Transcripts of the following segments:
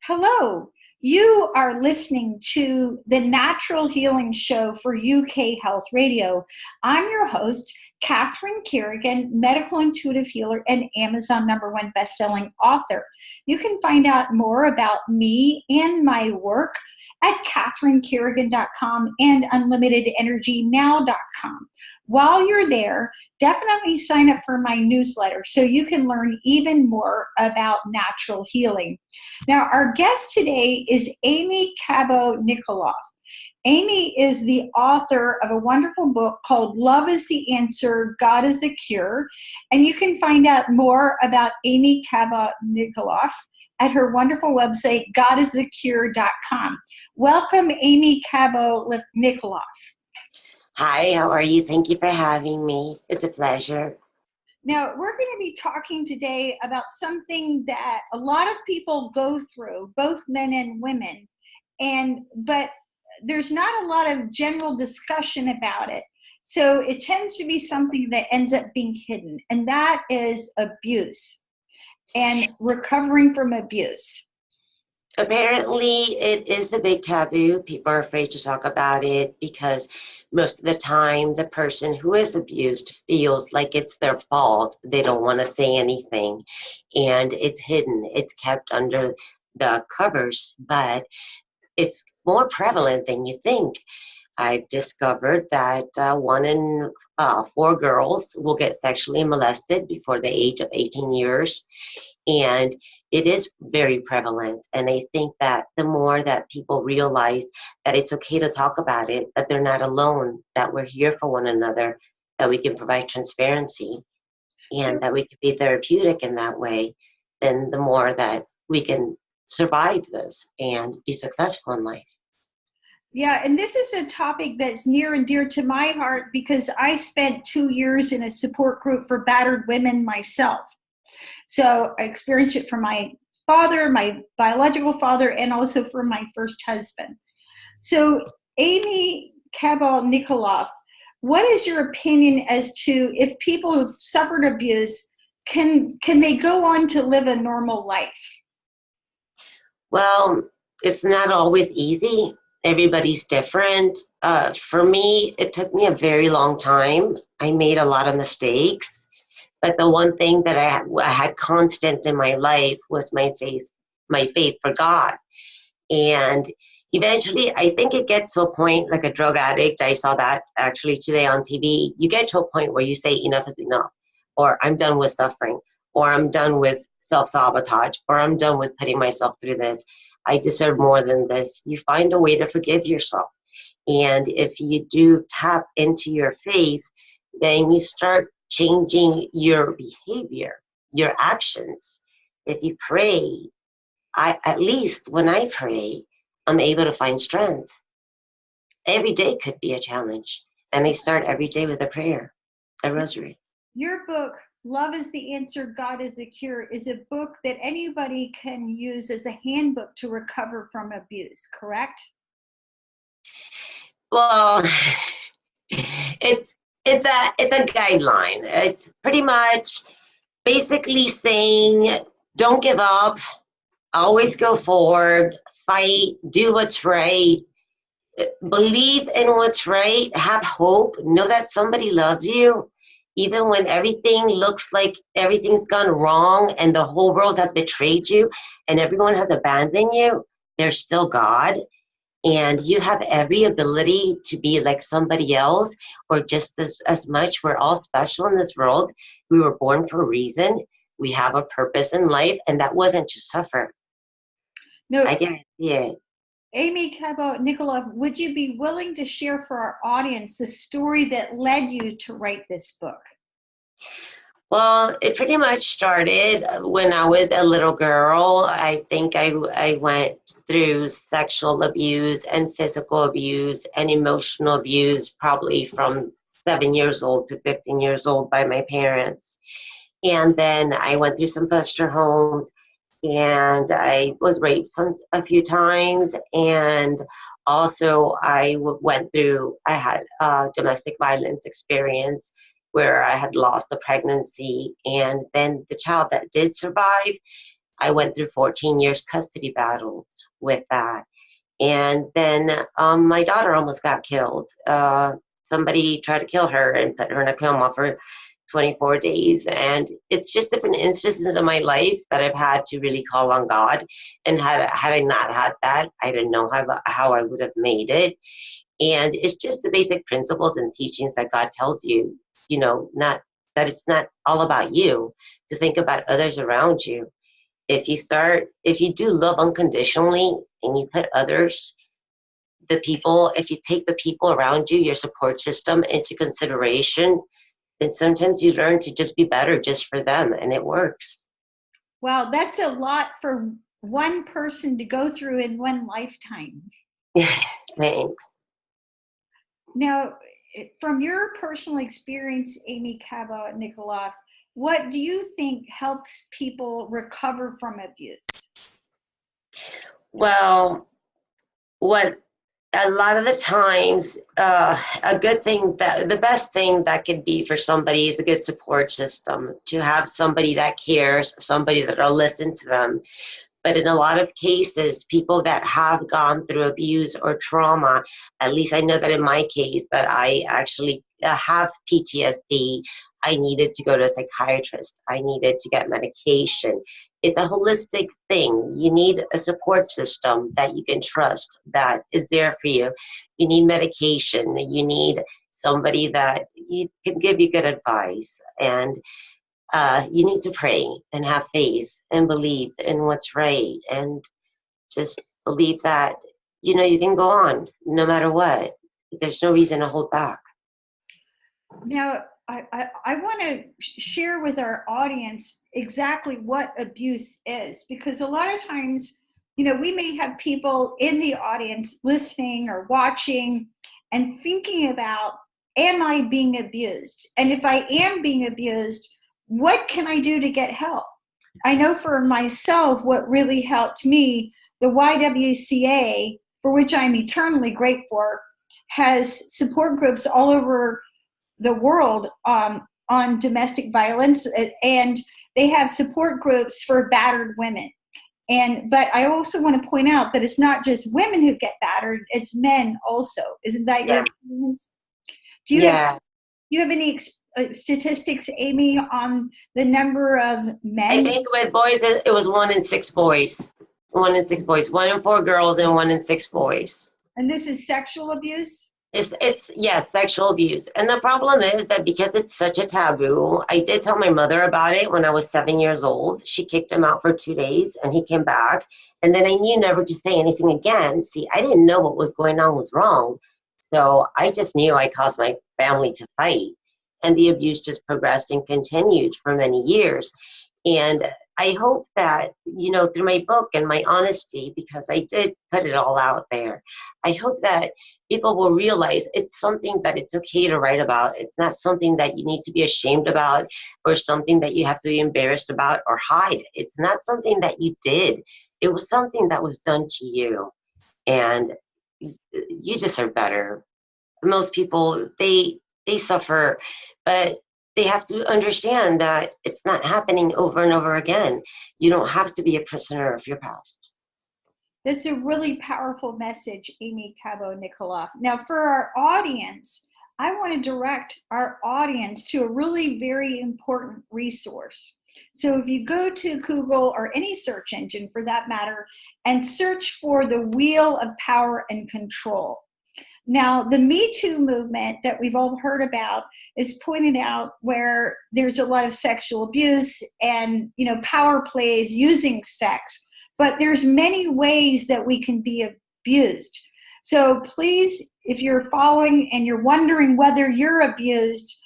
Hello, you are listening to the Natural Healing Show for UK Health Radio. I'm your host, Catherine Carrigan, medical intuitive healer and Amazon #1 bestselling author. You can find out more about me and my work at catherinecarrigan.com and unlimitedenergynow.com. While you're there, definitely sign up for my newsletter so you can learn even more about natural healing. Now, our guest today is Aimee Cabo Nikolov. Aimee is the author of a wonderful book called Love is the Answer, God is the Cure. And you can find out more about Aimee Cabo Nikolov at her wonderful website, godisthecure.com. Welcome, Aimee Cabo Nikolov. Hi, how are you? Thank you for having me. It's a pleasure. Now, we're going to be talking today about something that a lot of people go through, both men and women, but there's not a lot of general discussion about it. So it tends to be something that ends up being hidden, and that is abuse and recovering from abuse. Apparently, it is the big taboo. People are afraid to talk about it because most of the time the person who is abused feels like it's their fault. They don't want to say anything, and it's hidden. It's kept under the covers, but it's more prevalent than you think. I've discovered that 1 in 4 girls will get sexually molested before the age of 18 years. And it is very prevalent. And I think that the more that people realize that it's okay to talk about it, that they're not alone, that we're here for one another, that we can provide transparency, and that we can be therapeutic in that way, then the more that we can survive this and be successful in life. Yeah, and this is a topic that's near and dear to my heart because I spent 2 years in a support group for battered women myself. So I experienced it from my father, my biological father, and also from my first husband. So Aimee Cabo Nikolov, what is your opinion as to if people who've suffered abuse, can they go on to live a normal life? Well, it's not always easy. Everybody's different. For me, it took me a very long time. I made a lot of mistakes. But the one thing that I had constant in my life was my faith for God. And eventually, I think it gets to a point, like a drug addict, I saw that actually today on TV, you get to a point where you say enough is enough, or I'm done with suffering, or I'm done with self-sabotage, or I'm done with putting myself through this. I deserve more than this. You find a way to forgive yourself. And if you do tap into your faith, then you start changing your behavior, your actions. If you pray, at least when I pray, I'm able to find strength. Every day could be a challenge. And I start every day with a prayer, a rosary. Your book, Love is the Answer, God is the Cure, is a book that anybody can use as a handbook to recover from abuse, correct? Well, it's a guideline. It's pretty much basically saying, don't give up, always go forward, fight, do what's right, believe in what's right, have hope, know that somebody loves you, even when everything looks like everything's gone wrong and the whole world has betrayed you and everyone has abandoned you, there's still God. And you have every ability to be like somebody else, or just as much. We're all special in this world. We were born for a reason. We have a purpose in life, and that wasn't to suffer. No, I guarantee it. Aimee Cabo Nikolov, would you be willing to share for our audience the story that led you to write this book? Well, it pretty much started when I was a little girl. I think I went through sexual abuse and physical abuse and emotional abuse probably from 7 years old to 15 years old by my parents. And then I went through some foster homes, and I was raped a few times. And also I had a domestic violence experience where I had lost a pregnancy, and then the child that did survive, I went through 14 years custody battles with that. And then my daughter almost got killed. Somebody tried to kill her and put her in a coma for 24 days. And it's just different instances in my life that I've had to really call on God. And had I not had that, I didn't know how I would have made it. And it's just the basic principles and teachings that God tells you, not that it's not all about you, to think about others around you. If you do love unconditionally and you put others, if you take the people around you, your support system into consideration, then sometimes you learn to just be better just for them, and it works. Well, that's a lot for one person to go through in one lifetime. Thanks. Now, from your personal experience, Aimee Cabo Nikolov, what do you think helps people recover from abuse? Well, a lot of the times, the best thing that could be for somebody is a good support system, to have somebody that cares, somebody that'll listen to them. But in a lot of cases, people that have gone through abuse or trauma, at least I know that in my case, that I actually have PTSD, I needed to go to a psychiatrist. I needed to get medication. It's a holistic thing. You need a support system that you can trust, that is there for you. You need medication. You need somebody that can give you good advice. And you need to pray and have faith and believe in what's right, and just believe that, you can go on no matter what. There's no reason to hold back. Now, I want to share with our audience exactly what abuse is, because a lot of times, we may have people in the audience listening or watching and thinking about, am I being abused? And if I am being abused, what can I do to get help? I know for myself, what really helped me, the YWCA, for which I'm eternally grateful, has support groups all over the world on domestic violence, and they have support groups for battered women. But I also want to point out that it's not just women who get battered, it's men also. Isn't that your experience? Do you have any statistics, Aimee, on the number of men? I think with boys, it was 1 in 6 boys. 1 in 6 boys. 1 in 4 girls and 1 in 6 boys. And this is sexual abuse? Yes, sexual abuse. And the problem is that because it's such a taboo, I did tell my mother about it when I was 7 years old. She kicked him out for 2 days and he came back. And then I knew never to say anything again. See, I didn't know what was going on was wrong. So I just knew I caused my family to fight. And the abuse just progressed and continued for many years. And I hope that, through my book and my honesty, because I did put it all out there, I hope that people will realize it's something that it's okay to write about. It's not something that you need to be ashamed about or something that you have to be embarrassed about or hide. It's not something that you did. It was something that was done to you. And you deserve better. Most people, they suffer, but they have to understand that it's not happening over and over again. You don't have to be a prisoner of your past. That's a really powerful message, Aimee Cabo Nikolov. Now, for our audience, I want to direct our audience to a really very important resource. So if you go to Google or any search engine for that matter and search for the Wheel of Power and Control. Now, the Me Too movement that we've all heard about is pointed out where there's a lot of sexual abuse and, power plays using sex, but there's many ways that we can be abused. So please, if you're following and you're wondering whether you're abused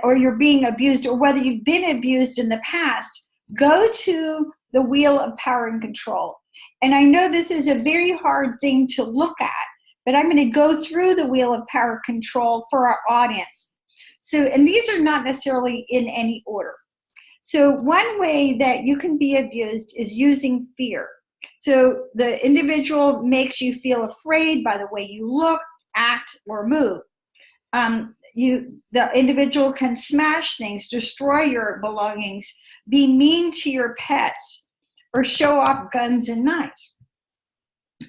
or you're being abused or whether you've been abused in the past, go to the Wheel of Power and Control. And I know this is a very hard thing to look at, but I'm going to go through the Wheel of Power Control for our audience. So, and these are not necessarily in any order. So one way that you can be abused is using fear. So the individual makes you feel afraid by the way you look, act, or move. The individual can smash things, destroy your belongings, be mean to your pets, or show off guns and knives.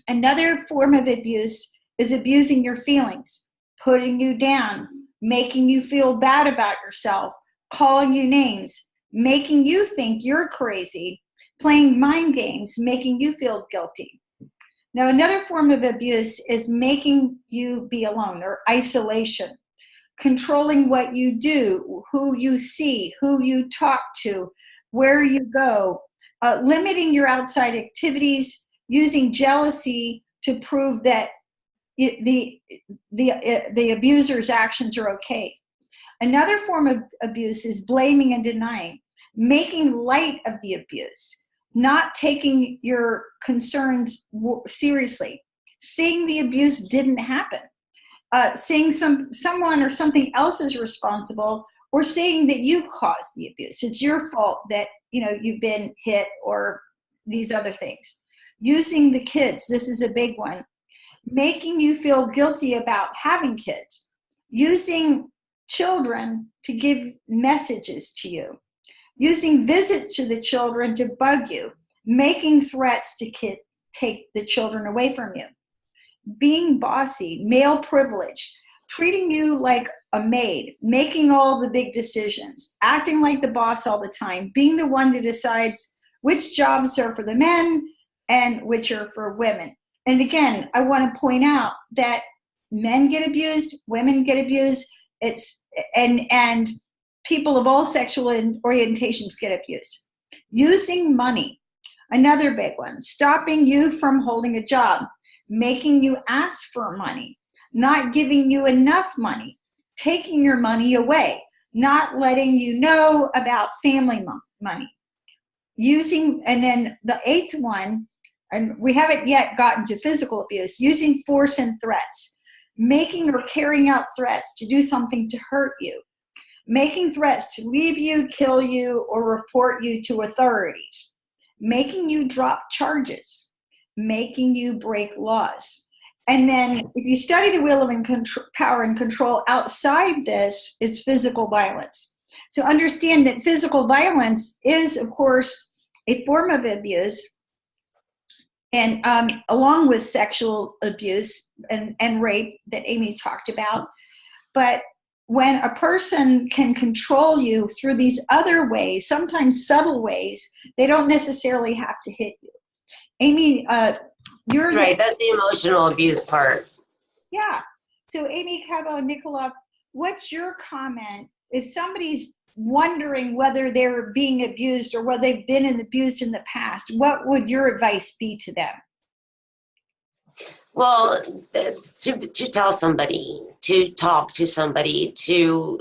Another form of abuse is abusing your feelings, putting you down, making you feel bad about yourself, calling you names, making you think you're crazy, playing mind games, making you feel guilty. Now, another form of abuse is making you be alone or isolation, controlling what you do, who you see, who you talk to, where you go, limiting your outside activities, using jealousy to prove that the abuser's actions are okay. Another form of abuse is blaming and denying, making light of the abuse, not taking your concerns seriously, saying the abuse didn't happen, saying someone or something else is responsible, or saying that you caused the abuse. It's your fault that you've been hit or these other things. Using the kids, this is a big one, making you feel guilty about having kids, using children to give messages to you, using visits to the children to bug you, making threats to take the children away from you, being bossy, male privilege, treating you like a maid, making all the big decisions, acting like the boss all the time, being the one that decides which jobs are for the men and which are for women. And again, I want to point out that men get abused, women get abused, and people of all sexual orientations get abused. Using money, another big one, stopping you from holding a job, making you ask for money, not giving you enough money, taking your money away, not letting you know about family money. And then the eighth one, and we haven't yet gotten to physical abuse, using force and threats, making or carrying out threats to do something to hurt you, making threats to leave you, kill you, or report you to authorities, making you drop charges, making you break laws. And then if you study the wheel of power and control outside this, it's physical violence. So understand that physical violence is, of course, a form of abuse, and along with sexual abuse and rape that Aimee talked about. But when a person can control you through these other ways, sometimes subtle ways, they don't necessarily have to hit you. Aimee, you're right. That's the emotional abuse part. Yeah. So Aimee Cabo Nikolov, what's your comment if somebody's wondering whether they're being abused or whether they've been abused in the past? What would your advice be to them? Well, to tell somebody, to talk to somebody,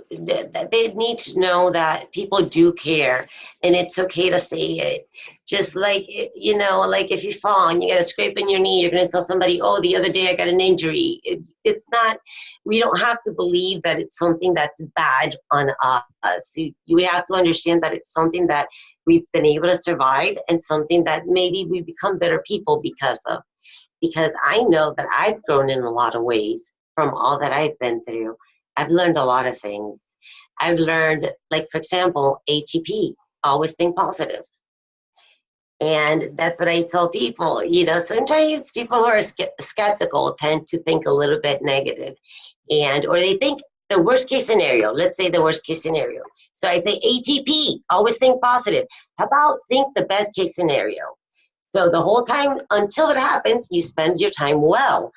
they need to know that people do care, and it's okay to say it. Just like, like if you fall and you get a scrape in your knee, you're going to tell somebody, oh, the other day I got an injury. It's not, we don't have to believe that it's something that's bad on us. We have to understand that it's something that we've been able to survive, and something that maybe we become better people because of. Because I know that I've grown in a lot of ways from all that I've been through. I've learned a lot of things. I've learned, like, for example, ATP, always think positive. And that's what I tell people. Sometimes people who are skeptical tend to think a little bit negative, or they think the worst case scenario. Let's say the worst case scenario. So I say ATP, always think positive. How about think the best case scenario? So the whole time until it happens, you spend your time well.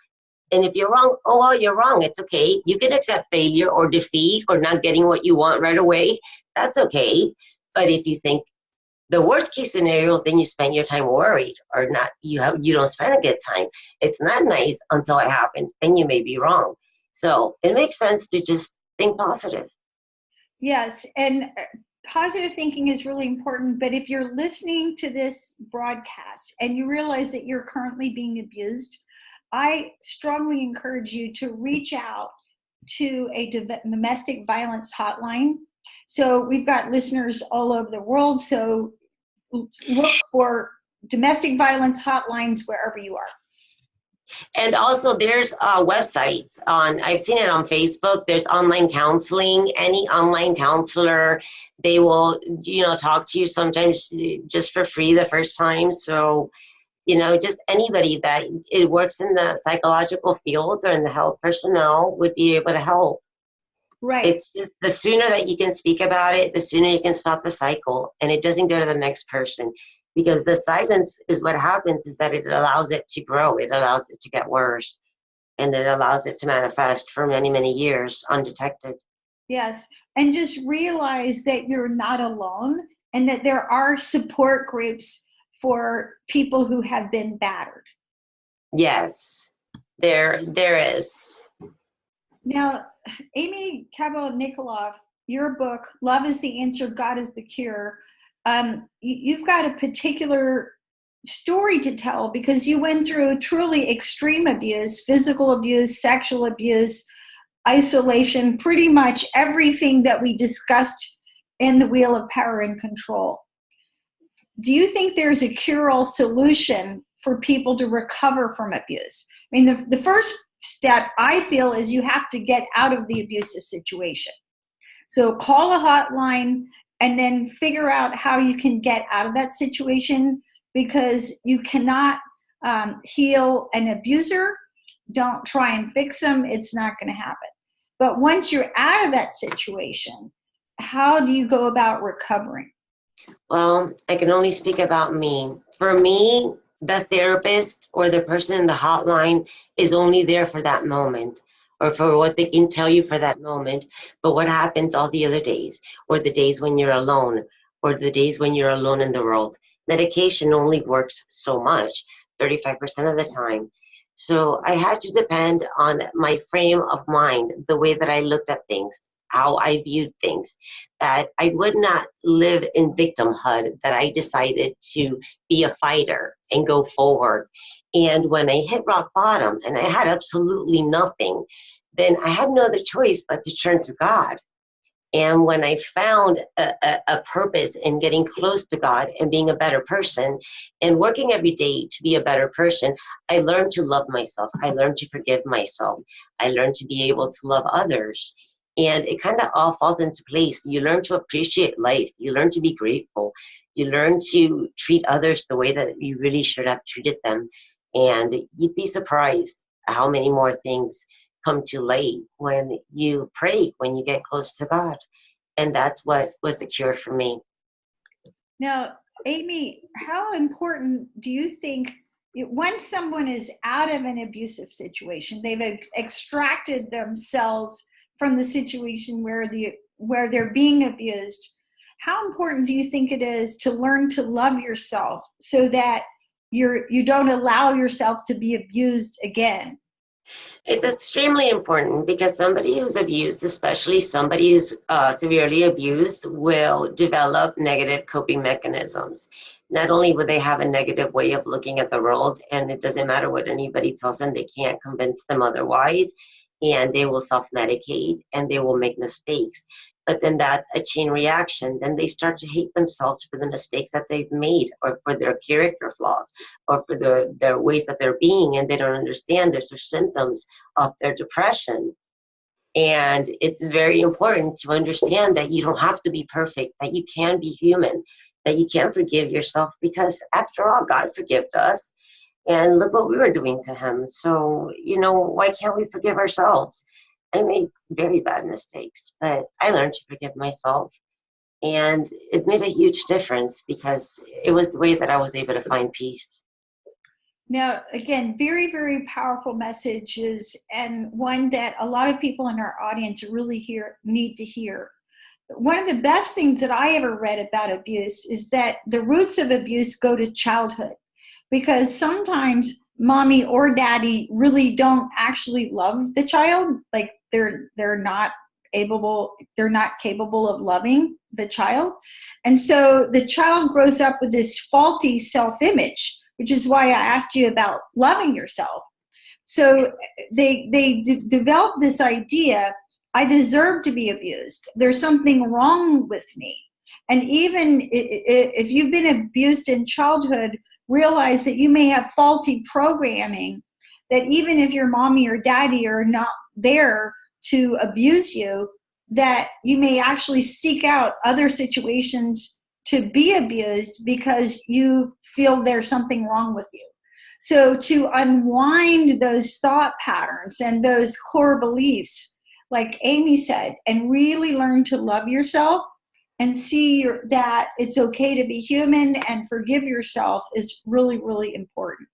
And if you're wrong, oh, well, you're wrong. It's okay. You can accept failure or defeat or not getting what you want right away. That's okay. But if you think the worst case scenario, then you spend your time worried or not. You don't spend a good time. It's not nice until it happens. Then you may be wrong. So it makes sense to just think positive. Yes. And positive thinking is really important, but if you're listening to this broadcast and you realize that you're currently being abused, I strongly encourage you to reach out to a domestic violence hotline. So we've got listeners all over the world, so look for domestic violence hotlines wherever you are. And also there's websites I've seen it on Facebook. There's online counseling. Any online counselor, they will, talk to you sometimes just for free the first time. So, just anybody that it works in the psychological field or in the health personnel would be able to help. Right. It's just the sooner that you can speak about it, the sooner you can stop the cycle and it doesn't go to the next person. Because the silence is what happens is that it allows it to grow. It allows it to get worse. And it allows it to manifest for many, many years undetected. Yes. And just realize that you're not alone and that there are support groups for people who have been battered. Yes, there is. Now, Aimee Cabo Nikolov, your book, Love is the Answer, God is the Cure, you've got a particular story to tell because you went through truly extreme abuse, physical abuse, sexual abuse, isolation, pretty much everything that we discussed in the Wheel of Power and Control. Do you think there's a cure-all solution for people to recover from abuse? I mean, the first step, I feel, is you have to get out of the abusive situation. So call a hotline and then figure out how you can get out of that situation, because you cannot heal an abuser. Don't try and fix them. It's not going to happen. But once you're out of that situation, how do you go about recovering? Well, I can only speak about me. For me, the therapist or the person in the hotline is only there for that moment or for what they can tell you for that moment. But what happens all the other days, or the days when you're alone, or the days when you're alone in the world? Medication only works so much, 35% of the time. So I had to depend on my frame of mind, the way that I looked at things, how I viewed things, that I would not live in victimhood, that I decided to be a fighter and go forward. And when I hit rock bottom and I had absolutely nothing, then I had no other choice but to turn to God. And when I found a purpose in getting close to God and being a better person and working every day to be a better person, I learned to love myself. I learned to forgive myself. I learned to be able to love others. And it kind of all falls into place. You learn to appreciate life. You learn to be grateful. You learn to treat others the way that you really should have treated them. And you'd be surprised how many more things come to light when you pray, when you get close to God. And that's what was the cure for me. Now, Aimee, how important do you think, once someone is out of an abusive situation, they've extracted themselves from the situation where they're being abused, how important do you think it is to learn to love yourself so that you don't allow yourself to be abused again? It's extremely important because somebody who's abused, especially somebody who's severely abused, will develop negative coping mechanisms. Not only will they have a negative way of looking at the world, and it doesn't matter what anybody tells them, they can't convince them otherwise, and they will self-medicate and they will make mistakes. But then that's a chain reaction. Then they start to hate themselves for the mistakes that they've made, or for their character flaws, or for their ways that they're being, and they don't understand there's symptoms of their depression. And it's very important to understand that you don't have to be perfect, that you can be human, that you can forgive yourself, because after all, God forgave us. And look what we were doing to him. So, why can't we forgive ourselves? I made very bad mistakes, but I learned to forgive myself. And it made a huge difference because it was the way that I was able to find peace. Now, again, very, very powerful messages, and one that a lot of people in our audience really need to hear. One of the best things that I ever read about abuse is that the roots of abuse go to childhood, because sometimes mommy or daddy really don't actually love the child. Like they're not capable of loving the child. And so the child grows up with this faulty self-image, which is why I asked you about loving yourself. So they develop this idea, I deserve to be abused. There's something wrong with me. And even if you've been abused in childhood, realize that you may have faulty programming that even if your mommy or daddy are not there to abuse you, that you may actually seek out other situations to be abused because you feel there's something wrong with you. So to unwind those thought patterns and those core beliefs, like Aimee said, and really learn to love yourself and see that it's okay to be human and forgive yourself is really, really important.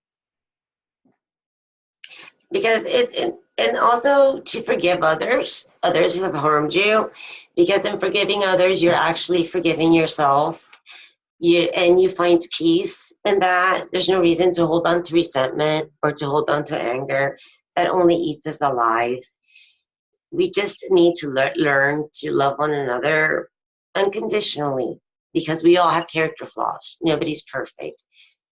Because and also to forgive others who have harmed you, because in forgiving others, you're actually forgiving yourself. You find peace in that. There's no reason to hold on to resentment or to hold on to anger. That only eats us alive. We just need to learn to love one another unconditionally, because we all have character flaws. Nobody's perfect.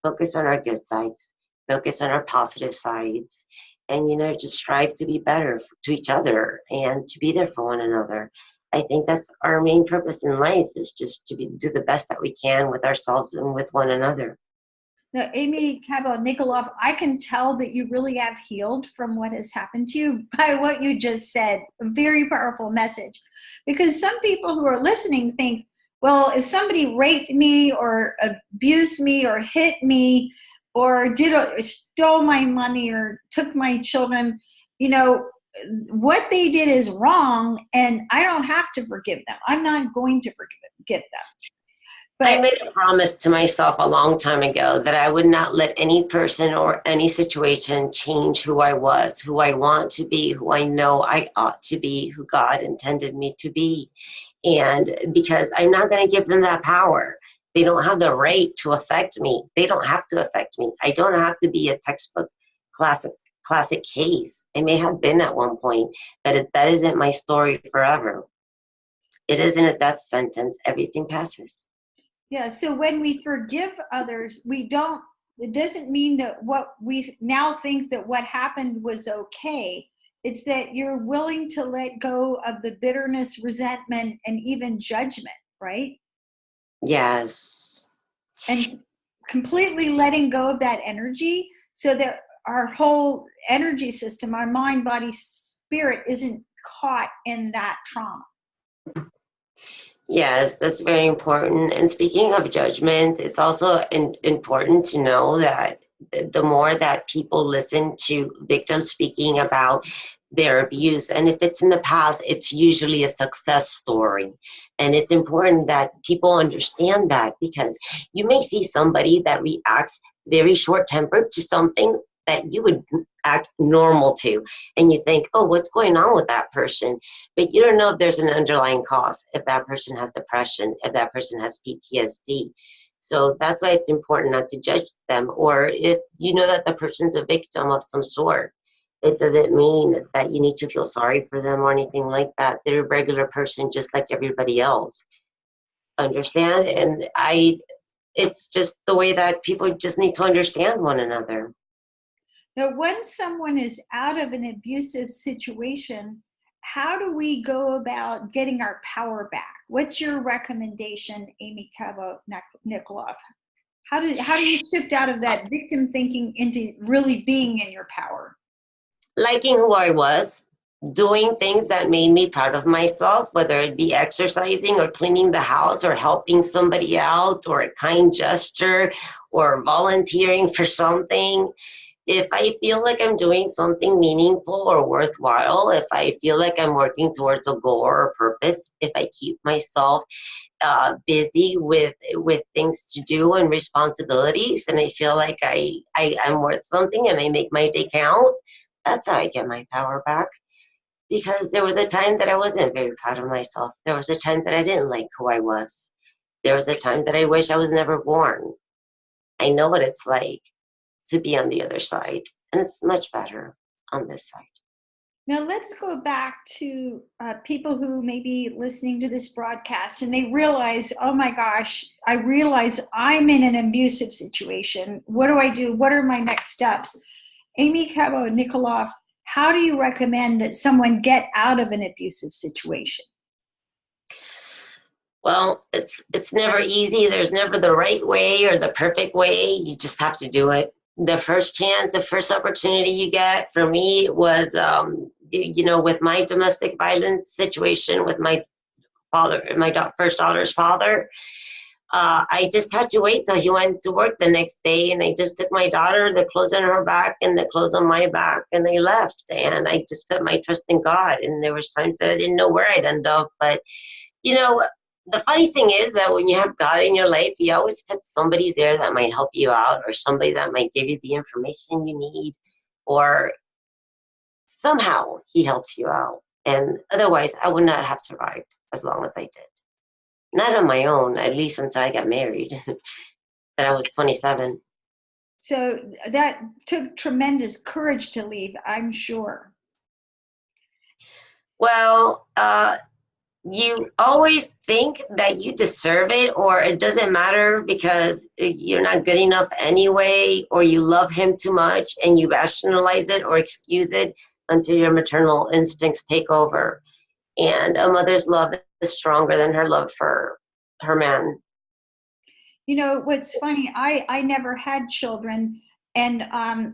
Focus on our good sides, focus on our positive sides, and just strive to be better to each other and to be there for one another. I think that's our main purpose in life, is just to do the best that we can with ourselves and with one another. Now, Aimee Cabo Nikolov, I can tell that you really have healed from what has happened to you by what you just said. A very powerful message. Because some people who are listening think, well, if somebody raped me or abused me or hit me or stole my money or took my children, what they did is wrong, and I don't have to forgive them. I'm not going to forgive them. But I made a promise to myself a long time ago that I would not let any person or any situation change who I was, who I want to be, who I know I ought to be, who God intended me to be. And because I'm not going to give them that power. They don't have the right to affect me. They don't have to affect me. I don't have to be a textbook classic case. I may have been at one point, but that isn't my story forever. It isn't a death sentence. Everything passes. Yeah, so when we forgive others, it doesn't mean that what we now think that what happened was okay. It's that you're willing to let go of the bitterness, resentment, and even judgment, right? Yes. And completely letting go of that energy so that our whole energy system, our mind, body, spirit isn't caught in that trauma. Yes, that's very important. And speaking of judgment, it's also important to know that the more that people listen to victims speaking about their abuse, and if it's in the past, it's usually a success story. And it's important that people understand that, because you may see somebody that reacts very short-tempered to something that you would act normal to, and you think, oh, what's going on with that person? But you don't know if there's an underlying cause, if that person has depression, if that person has PTSD. So that's why it's important not to judge them. Or if you know that the person's a victim of some sort, it doesn't mean that you need to feel sorry for them or anything like that. They're a regular person just like everybody else. Understand? And it's just the way that people just need to understand one another. Now, when someone is out of an abusive situation, how do we go about getting our power back? What's your recommendation, Aimee Cabo Nikolov? How do you shift out of that victim thinking into really being in your power? Liking who I was, doing things that made me proud of myself, whether it be exercising or cleaning the house or helping somebody out or a kind gesture or volunteering for something. If I feel like I'm doing something meaningful or worthwhile, if I feel like I'm working towards a goal or a purpose, if I keep myself busy with things to do and responsibilities, and I feel like I'm worth something and I make my day count, that's how I get my power back. Because there was a time that I wasn't very proud of myself. There was a time that I didn't like who I was. There was a time that I wish I was never born. I know what it's like to be on the other side, and it's much better on this side. Now let's go back to people who may be listening to this broadcast and they realize, oh my gosh, I realize I'm in an abusive situation. What do I do? What are my next steps? Aimee Cabo Nikolov, how do you recommend that someone get out of an abusive situation? Well, it's never easy. There's never the right way or the perfect way. You just have to do it. the first chance, the first opportunity you get. For me, it was, with my domestic violence situation with my father, my first daughter's father. I just had to wait till he went to work the next day, and I just took my daughter, the clothes on her back and the clothes on my back, and they left. And I just put my trust in God. And there was times that I didn't know where I'd end up. But, the funny thing is that when you have God in your life, He always puts somebody there that might help you out, or somebody that might give you the information you need, or somehow He helps you out. And otherwise, I would not have survived as long as I did. Not on my own, at least until I got married. But I was 27. So that took tremendous courage to leave, I'm sure. Well, you always think that you deserve it, or it doesn't matter because you're not good enough anyway, or you love him too much and you rationalize it or excuse it until your maternal instincts take over. And a mother's love is stronger than her love for her man. What's funny, I never had children, and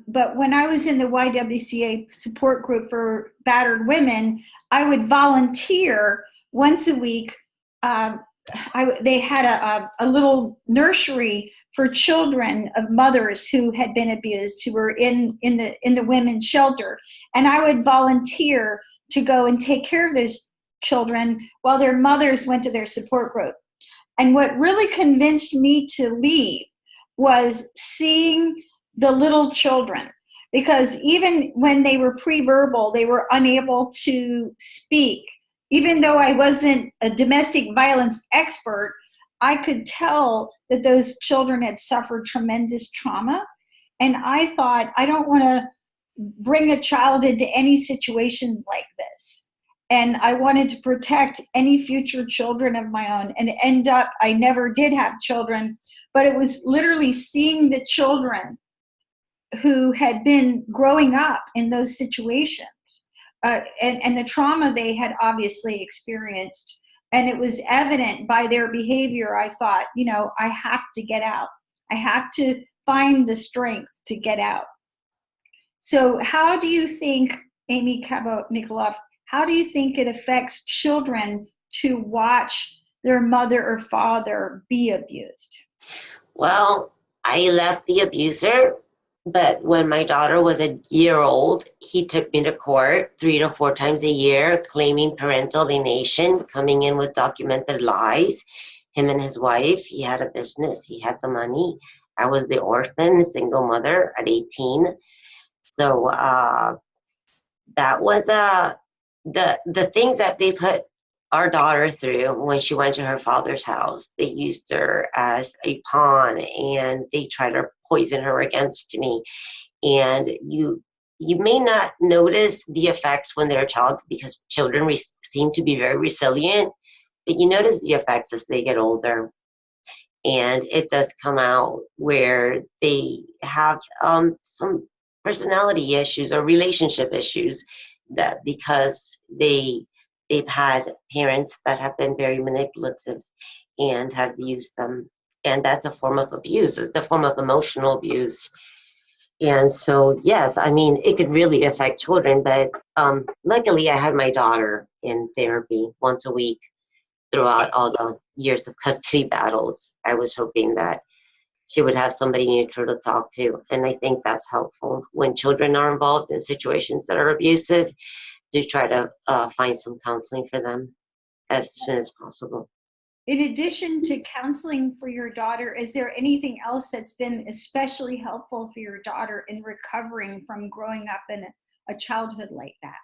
but when I was in the YWCA support group for battered women, I would volunteer once a week. They had a little nursery for children of mothers who had been abused, who were in the women's shelter, and I would volunteer to go and take care of those children while their mothers went to their support group. And what really convinced me to leave was seeing the little children, because even when they were pre-verbal, they were unable to speak. Even though I wasn't a domestic violence expert, I could tell that those children had suffered tremendous trauma. And I thought, I don't want to bring a child into any situation like this. And I wanted to protect any future children of my own. And end up, I never did have children, but it was literally seeing the children who had been growing up in those situations, and the trauma they had obviously experienced. And it was evident by their behavior. I thought, I have to get out. I have to find the strength to get out. So how do you think, Aimee Cabo Nikolov, how do you think it affects children to watch their mother or father be abused? Well, I left the abuser, but when my daughter was a year old, he took me to court 3 to 4 times a year, claiming parental alienation, coming in with documented lies. Him and his wife, he had a business, he had the money. I was the orphan, single mother at 18. So that was the things that they put our daughter through when she went to her father's house. They used her as a pawn, and they tried to poison her against me. And you may not notice the effects when they're a child, because children seem to be very resilient, but you notice the effects as they get older. And it does come out where they have some personality issues or relationship issues, that because they've had parents that have been very manipulative and have used them. And that's a form of abuse. It's a form of emotional abuse. And so, yes, I mean, it could really affect children. But luckily, I had my daughter in therapy once a week throughout all the years of custody battles. I was hoping that she would have somebody neutral to talk to. And I think that's helpful when children are involved in situations that are abusive, to try to find some counseling for them as soon as possible. In addition to counseling for your daughter, is there anything else that's been especially helpful for your daughter in recovering from growing up in a childhood like that?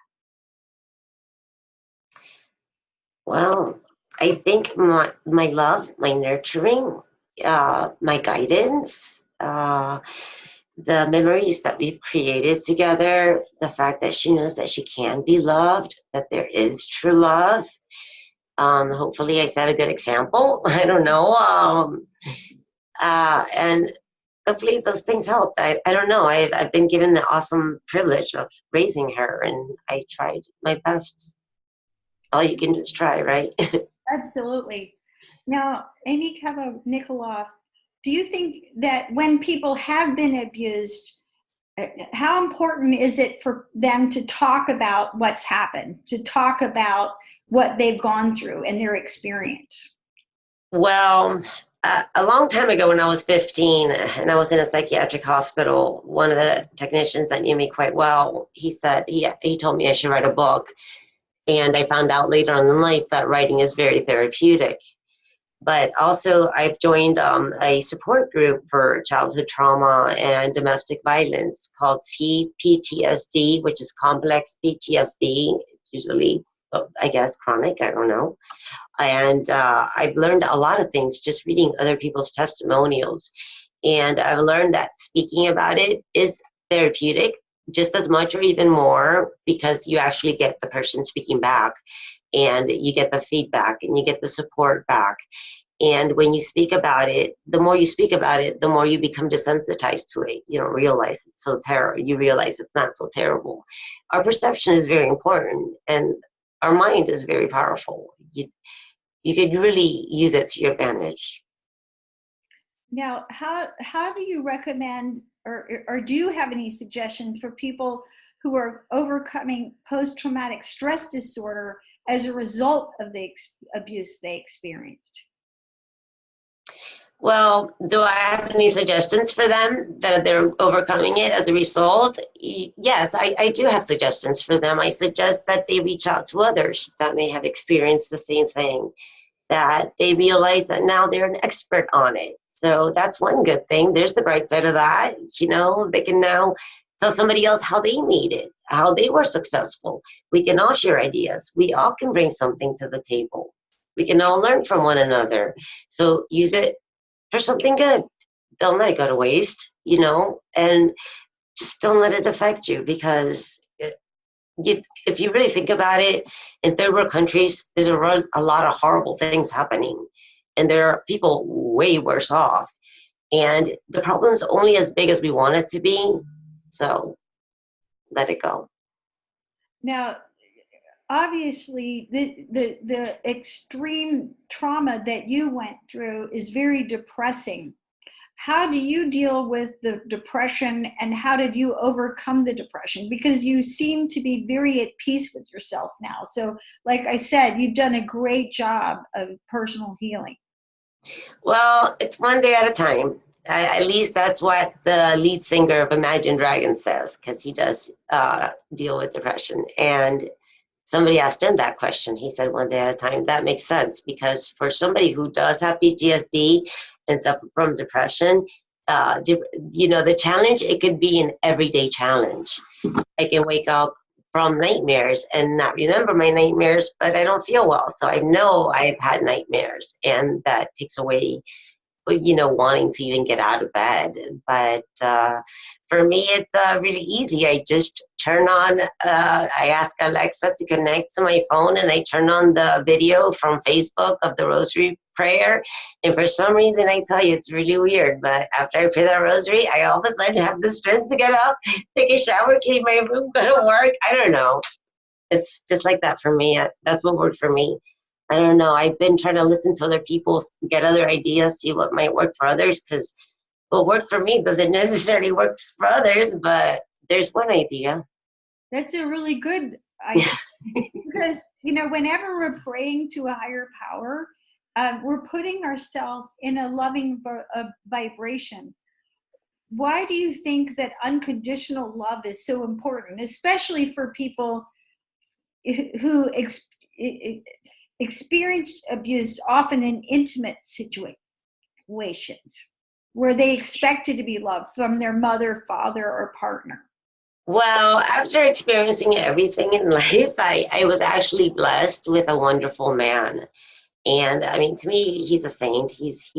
Well, I think my love, my nurturing, my guidance, the memories that we've created together, the fact that she knows that she can be loved, that there is true love. Hopefully I set a good example. I don't know. And hopefully those things helped. I don't know. I've been given the awesome privilege of raising her, and I tried my best. All you can do is try, right? Absolutely. Now, Aimee Cabo Nikolov, do you think that when people have been abused, how important is it for them to talk about what's happened, to talk about what they've gone through and their experience? Well, a long time ago when I was 15 and I was in a psychiatric hospital, one of the technicians that knew me quite well, he said, he told me I should write a book. And I found out later on in life that writing is very therapeutic. But also, I've joined a support group for childhood trauma and domestic violence called CPTSD, which is complex PTSD, usually, I guess, chronic, I don't know. And I've learned a lot of things just reading other people's testimonials. And I've learned that speaking about it is therapeutic just as much or even more, because you actually get the person speaking back and you get the feedback and you get the support back. And when you speak about it, the more you speak about it, the more you become desensitized to it. You don't realize it's so terrible. You realize it's not so terrible. Our perception is very important, and our mind is very powerful. You could really use it to your advantage. Now, how do you recommend, or do you have any suggestions for people who are overcoming post-traumatic stress disorder as a result of the abuse they experienced? Well, do I have any suggestions for them that they're overcoming it as a result? Yes, I do have suggestions for them. I suggest that they reach out to others that may have experienced the same thing, that they realize that now they're an expert on it. So that's one good thing. There's the bright side of that. You know, they can now tell somebody else how they made it, how they were successful. We can all share ideas. We all can bring something to the table. We can all learn from one another. So use it for something good. Don't let it go to waste, you know, and just don't let it affect you, because if you really think about it, in third world countries, there's a lot of horrible things happening, and there are people way worse off. And the problem's only as big as we want it to be. So let it go. Now, obviously, the extreme trauma that you went through is very depressing. How do you deal with the depression, and how did you overcome the depression? Because you seem to be very at peace with yourself now. So, like I said, you've done a great job of personal healing. Well, it's one day at a time. At least that's what the lead singer of Imagine Dragons says, because he does deal with depression. And somebody asked him that question. He said, one day at a time. That makes sense, because for somebody who does have PTSD and suffer from depression, you know, the challenge, it could be an everyday challenge. I can wake up from nightmares and not remember my nightmares, but I don't feel well. So I know I've had nightmares, and that takes away, you know, wanting to even get out of bed. But for me, it's really easy. I just turn on, I ask Alexa to connect to my phone, and I turn on the video from Facebook of the rosary prayer. And for some reason, I tell you, it's really weird, but after I pray that rosary, I all of a sudden have the strength to get up, take a shower, clean my room, go to work. I don't know. It's just like that for me. That's what worked for me. I don't know. I've been trying to listen to other people, get other ideas, see what might work for others, because what worked for me doesn't necessarily work for others, but there's one idea. That's a really good idea. Because, you know, whenever we're praying to a higher power, we're putting ourselves in a loving vibration. Why do you think that unconditional love is so important, especially for people who experienced abuse, often in intimate situations where they expected to be loved from their mother, father, or partner? Well, after experiencing everything in life, I was actually blessed with a wonderful man. And I mean, to me, he's a saint. He's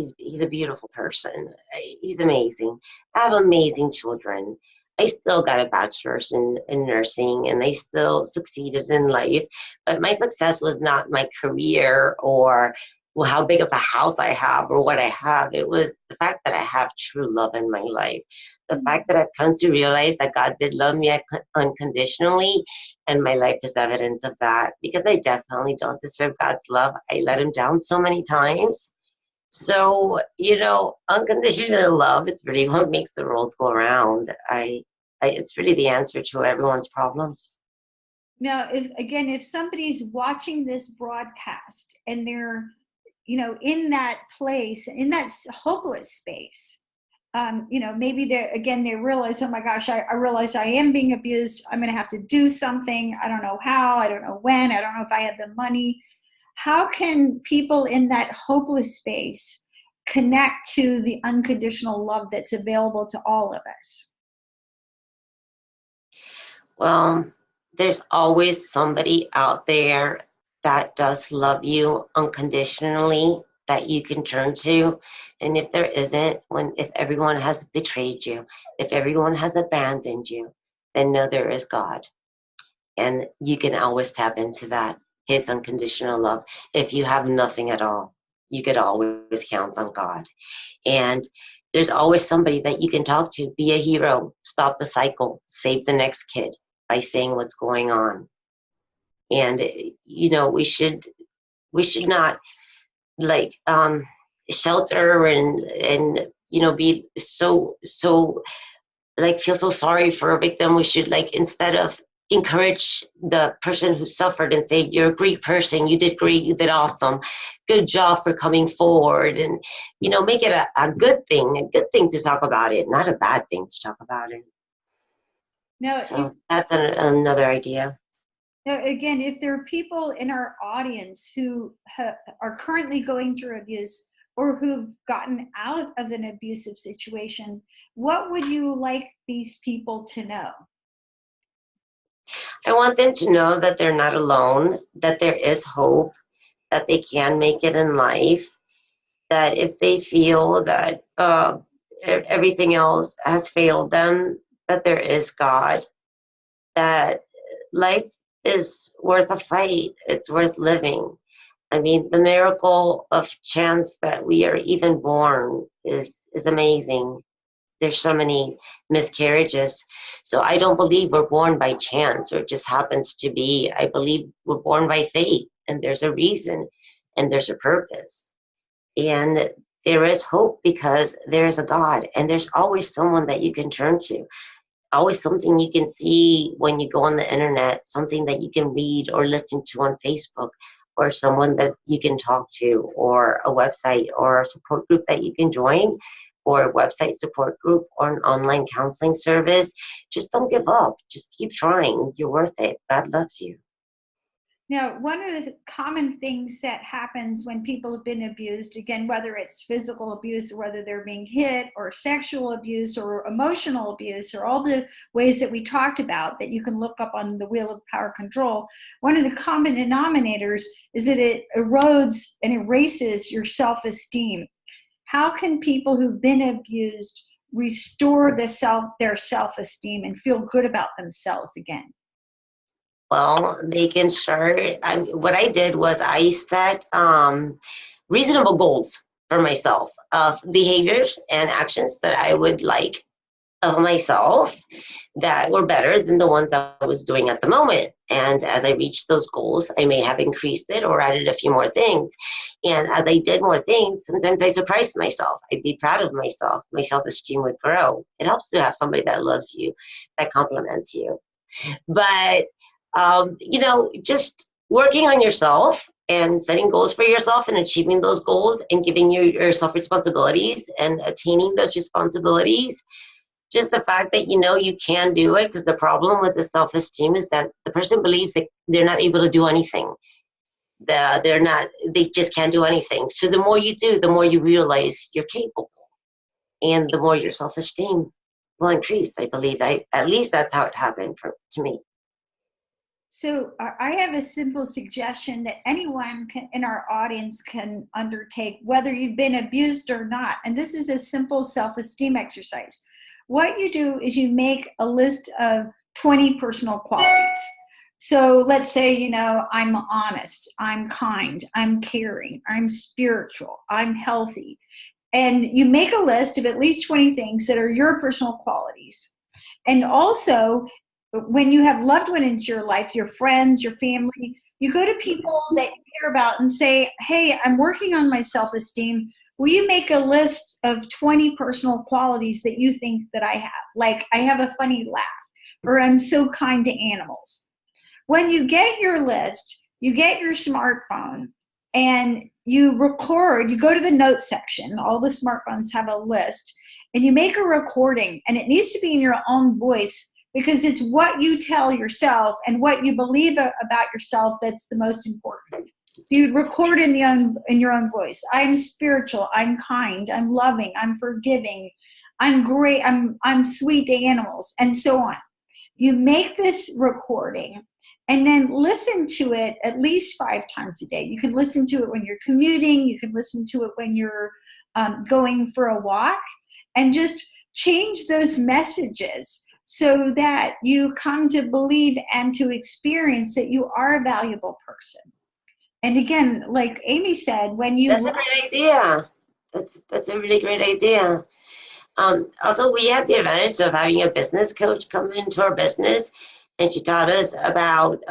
a beautiful person. He's amazing. I have amazing children. I still got a bachelor's in nursing, and I still succeeded in life. But my success was not my career or how big of a house I have or what I have. It was the fact that I have true love in my life. The fact that I've come to realize that God did love me unconditionally, and my life is evidence of that, because I definitely don't deserve God's love. I let him down so many times, So, unconditional love is really what makes the world go around. It's really the answer to everyone's problems. Now, if somebody's watching this broadcast and they're, in that place, in that hopeless space, maybe they realize, oh my gosh, I realize I am being abused. I'm going to have to do something. I don't know how, I don't know when, I don't know if I have the money. How can people in that hopeless space connect to the unconditional love that's available to all of us? Well, there's always somebody out there that does love you unconditionally that you can turn to. And if there isn't, if everyone has betrayed you, if everyone has abandoned you, then know there is God. And you can always tap into that, his unconditional love. If you have nothing at all, you could always count on God. And there's always somebody that you can talk to. Be a hero, stop the cycle, save the next kid by saying what's going on. And we should not like shelter and be so like feel so sorry for a victim. We should, like, instead of encourage the person who suffered and say, you're a great person, you did great, you did awesome, good job for coming forward, and make it a good thing to talk about it, not a bad thing to talk about it. Now, So that's another idea. again, if there are people in our audience who are currently going through abuse or who've gotten out of an abusive situation, what would you like these people to know? I want them to know that they're not alone, that there is hope, that they can make it in life, that if they feel that everything else has failed them, that there is God, that life is worth a fight, it's worth living. I mean, the miracle of chance that we are even born is amazing. There's so many miscarriages. So I don't believe we're born by chance or it just happens to be. I believe we're born by fate, and there's a reason and there's a purpose. And there is hope because there is a God, and there's always someone that you can turn to. Always something you can see when you go on the internet, something that you can read or listen to on Facebook, or someone that you can talk to, or a website or a support group that you can join, or a website support group or an online counseling service. Just don't give up. Just keep trying. You're worth it. God loves you. Now, one of the common things that happens when people have been abused, again, whether it's physical abuse or whether they're being hit, or sexual abuse or emotional abuse, or all the ways that we talked about that you can look up on the Wheel of Power Control, one of the common denominators is that it erodes and erases your self-esteem. How can people who've been abused restore their self-esteem and feel good about themselves again? Well, they can start. What I did was I set reasonable goals for myself of behaviors and actions that I would like of myself that were better than the ones I was doing at the moment. And as I reached those goals, I may have increased it or added a few more things. And as I did more things, sometimes I surprised myself. I'd be proud of myself. My self-esteem would grow. It helps to have somebody that loves you, that compliments you. But just working on yourself and setting goals for yourself and achieving those goals and giving yourself responsibilities and attaining those responsibilities. Just the fact that you can do it, because the problem with the self-esteem is that the person believes that they're not able to do anything. They just can't do anything. So the more you do, the more you realize you're capable, and the more your self-esteem will increase. I believe at least that's how it happened to me. So I have a simple suggestion that anyone in our audience can undertake, whether you've been abused or not. And this is a simple self-esteem exercise. What you do is you make a list of 20 personal qualities. So let's say, I'm honest, I'm kind, I'm caring, I'm spiritual, I'm healthy. And you make a list of at least 20 things that are your personal qualities. And also, when you have loved ones into your life, your friends, your family, you go to people that you care about and say, hey, I'm working on my self-esteem. will you make a list of 20 personal qualities that you think that I have? Like, I have a funny laugh, or I'm so kind to animals. When you get your list, you get your smartphone and you record, you go to the notes section, all the smartphones have a list, and you make a recording, and it needs to be in your own voice because it's what you tell yourself and what you believe about yourself that's the most important. You record in your own voice. I'm spiritual, I'm kind, I'm loving, I'm forgiving, I'm great, I'm sweet to animals, and so on. You make this recording and then listen to it at least 5 times a day. You can listen to it when you're commuting. You can listen to it when you're going for a walk, and just change those messages so that you come to believe and to experience that you are a valuable person. And again, like Aimee said, when you— That's a great idea. That's a really great idea. Also, we had the advantage of having a business coach come into our business, and she taught us about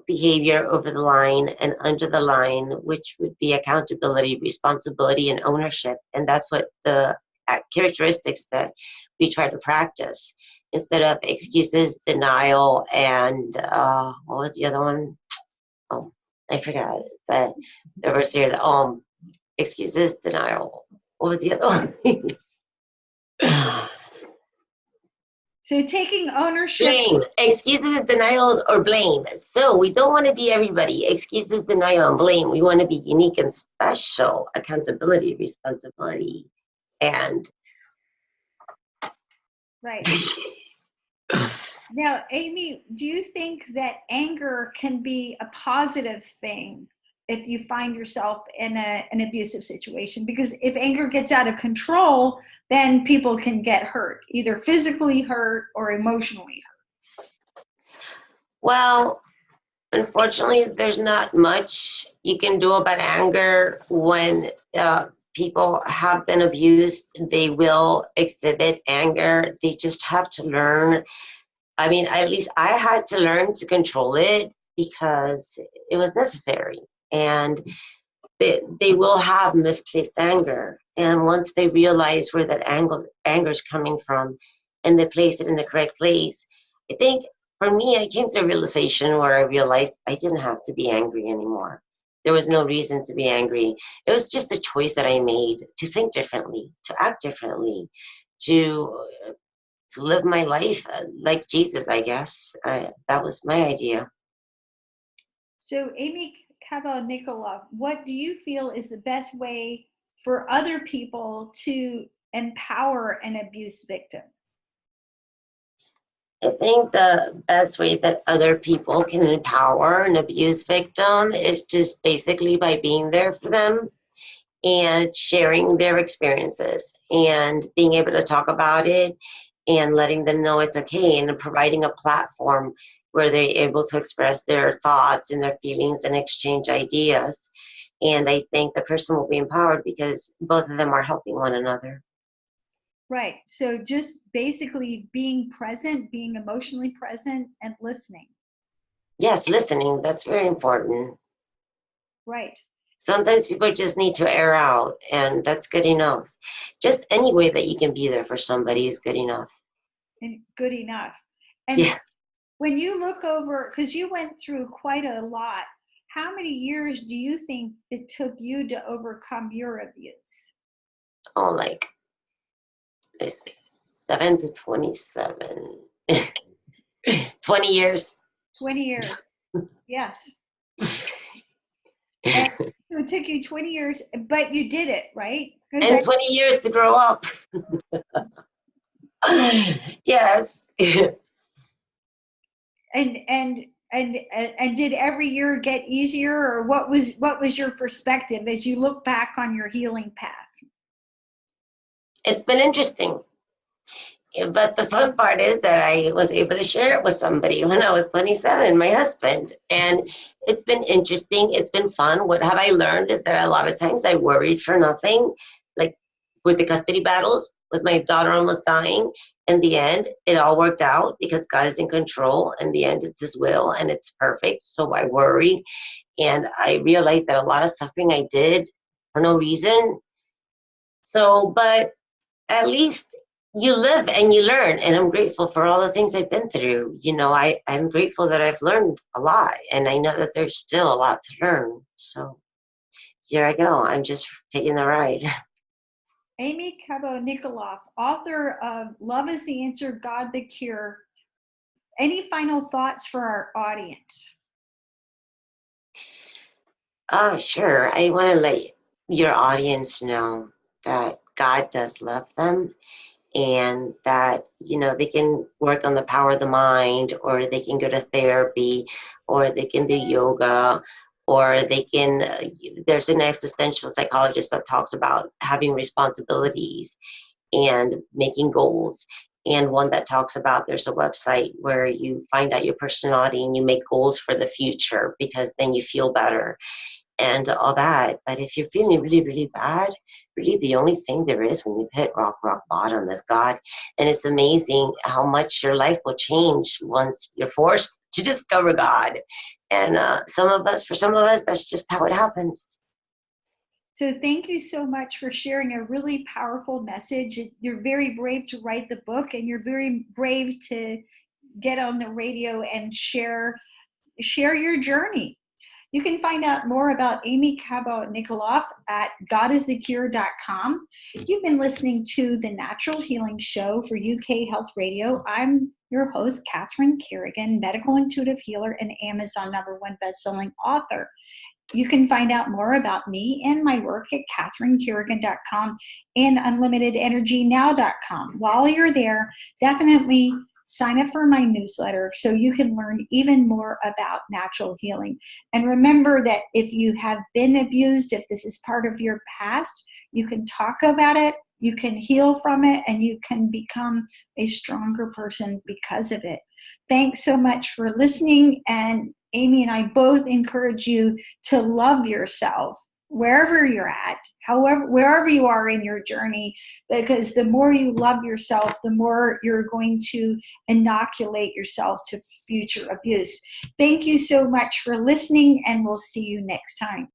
behavior over the line and under the line, which would be accountability, responsibility, and ownership. And that's what the characteristics that we try to practice instead of excuses, denial, and what was the other one? Oh, I forgot it. But there was here the excuses, denial. What was the other one? So taking ownership. Blame. Excuses, denials, or blame. So we don't want to be everybody. Excuses, denial, and blame. We want to be unique and special. Accountability, responsibility, and Right. Now, Aimee, do you think that anger can be a positive thing if you find yourself in an abusive situation? Because if anger gets out of control, then people can get hurt, either physically hurt or emotionally hurt. Well, unfortunately, there's not much you can do about anger when people have been abused. They will exhibit anger. They just have to learn. I mean, at least I had to learn to control it because it was necessary. And they will have misplaced anger. And once they realize where that anger is coming from and they place it in the correct place, I think for me, I came to a realization where I realized I didn't have to be angry anymore. There was no reason to be angry. It was just a choice that I made to think differently, to act differently, to live my life like Jesus, I guess. That was my idea. So, Aimee Cabo Nikolov, what do you feel is the best way for other people to empower an abuse victim? I think the best way that other people can empower an abuse victim is just basically by being there for them and sharing their experiences and being able to talk about it and letting them know it's okay, and providing a platform where they're able to express their thoughts and their feelings and exchange ideas. And I think the person will be empowered because both of them are helping one another. Right. So just basically being present, being emotionally present, and listening. Yes, listening. That's very important. Right. Sometimes people just need to air out, and that's good enough. Just any way that you can be there for somebody is good enough. And good enough. And yeah. When you look over, because you went through quite a lot, how many years do you think it took you to overcome your abuse? Oh, like, let's see, 7 to 27. 20 years. 20 years. Yes. And so it took you 20 years, but you did it, right? And 20 years to grow up. Yes. And did every year get easier, or what was your perspective as you look back on your healing path? It's been interesting. But the fun part is that I was able to share it with somebody when I was 27, my husband. And it's been interesting. It's been fun. What have I learned is that a lot of times I worried for nothing, like with the custody battles, with my daughter almost dying. In the end, it all worked out because God is in control. In the end, it's His will and it's perfect. So I worry. And I realized that a lot of suffering I did for no reason So, but at least you live and you learn. And I'm grateful for all the things I've been through. I'm grateful that I've learned a lot. And I know that there's still a lot to learn. So here I go. I'm just taking the ride. Aimee Cabo Nikolov, author of Love is the Answer, God the Cure. Any final thoughts for our audience? Sure. I want to let your audience know that God does love them, and that they can work on the power of the mind, or they can go to therapy, or they can do yoga, or they can there's an existential psychologist that talks about having responsibilities and making goals, and one that talks about there's a website where you find out your personality and you make goals for the future, because then you feel better and all that. But if you're feeling really, really bad, really the only thing there is when you've hit rock bottom is God. And it's amazing how much your life will change once you're forced to discover God. And for some of us, that's just how it happens. So thank you so much for sharing a really powerful message. You're very brave to write the book, and you're very brave to get on the radio and share your journey. You can find out more about Aimee Cabo Nikolov at godisthecure.com. You've been listening to The Natural Healing Show for UK Health Radio. I'm your host, Catherine Carrigan, medical intuitive healer and Amazon #1 bestselling author. You can find out more about me and my work at catherinecarrigan.com and unlimitedenergynow.com. While you're there, definitely sign up for my newsletter so you can learn even more about natural healing. And remember that if you have been abused, if this is part of your past, you can talk about it, you can heal from it, and you can become a stronger person because of it. Thanks so much for listening. And Aimee and I both encourage you to love yourself wherever you're at, wherever you are in your journey, because the more you love yourself, the more you're going to inoculate yourself to future abuse. Thank you so much for listening, and we'll see you next time.